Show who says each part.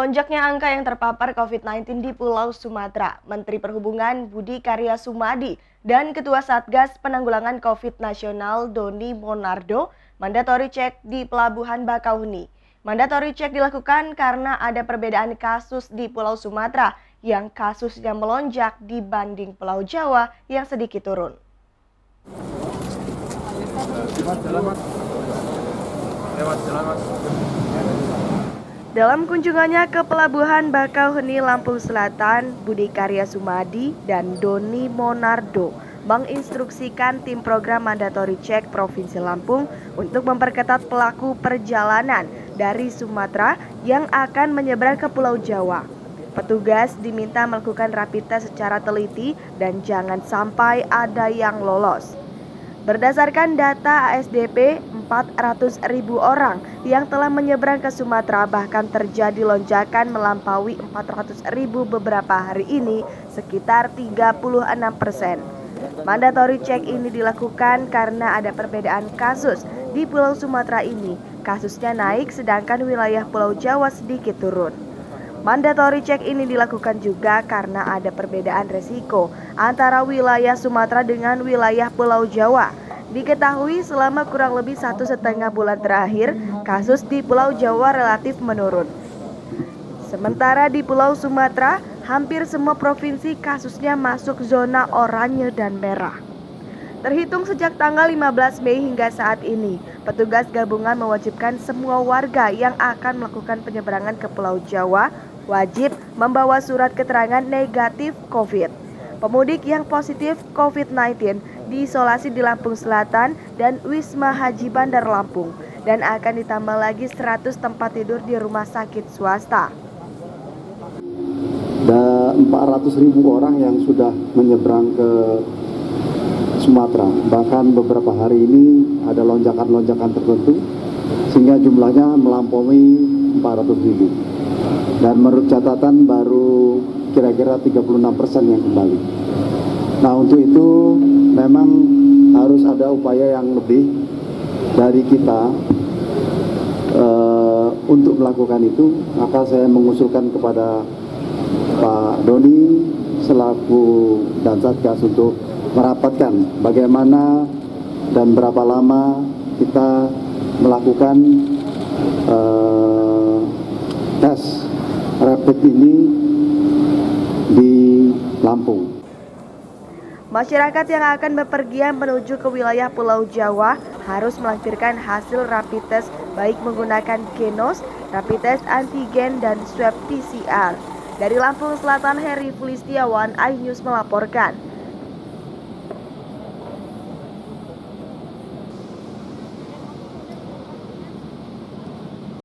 Speaker 1: Melonjaknya angka yang terpapar COVID-19 di Pulau Sumatera, Menteri Perhubungan Budi Karya Sumadi dan Ketua Satgas Penanggulangan COVID Nasional Doni Monardo mandatory check di Pelabuhan Bakauheni. Mandatory check dilakukan karena ada perbedaan kasus di Pulau Sumatera yang kasusnya melonjak dibanding Pulau Jawa yang sedikit turun. Dalam kunjungannya ke Pelabuhan Bakauheni, Lampung Selatan, Budi Karya Sumadi dan Doni Monardo menginstruksikan tim program mandatory check Provinsi Lampung untuk memperketat pelaku perjalanan dari Sumatera yang akan menyeberang ke Pulau Jawa. Petugas diminta melakukan rapid test secara teliti dan jangan sampai ada yang lolos. Berdasarkan data ASDP, 400.000 orang yang telah menyeberang ke Sumatera, bahkan terjadi lonjakan melampaui 400.000 beberapa hari ini, sekitar 36%. Mandatory check ini dilakukan karena ada perbedaan kasus di Pulau Sumatera ini. Kasusnya naik sedangkan wilayah Pulau Jawa sedikit turun. Mandatory check ini dilakukan juga karena ada perbedaan resiko antara wilayah Sumatera dengan wilayah Pulau Jawa. Diketahui selama kurang lebih 1,5 bulan terakhir, kasus di Pulau Jawa relatif menurun. Sementara di Pulau Sumatera, hampir semua provinsi kasusnya masuk zona oranye dan merah. Terhitung sejak tanggal 15 Mei hingga saat ini, petugas gabungan mewajibkan semua warga yang akan melakukan penyeberangan ke Pulau Jawa wajib membawa surat keterangan negatif COVID. Pemudik yang positif COVID-19 diisolasi di Lampung Selatan dan Wisma Haji Bandar Lampung dan akan ditambah lagi 100 tempat tidur di rumah sakit swasta.
Speaker 2: Ada 400.000 orang yang sudah menyeberang ke Sumatera. Bahkan beberapa hari ini ada lonjakan-lonjakan tertentu sehingga jumlahnya melampaui 400.000. Dan menurut catatan baru kira-kira 36% yang kembali. Nah, untuk itu memang harus ada upaya yang lebih dari kita untuk melakukan itu. Maka saya mengusulkan kepada Pak Doni selaku dan Satgas untuk merapatkan bagaimana dan berapa lama kita melakukan tes rapid ini di Lampung.
Speaker 1: Masyarakat yang akan bepergian menuju ke wilayah Pulau Jawa harus melampirkan hasil rapid test baik menggunakan Genos, rapid test antigen dan swab PCR. Dari Lampung Selatan, Heri Fulistiawan, iNews melaporkan.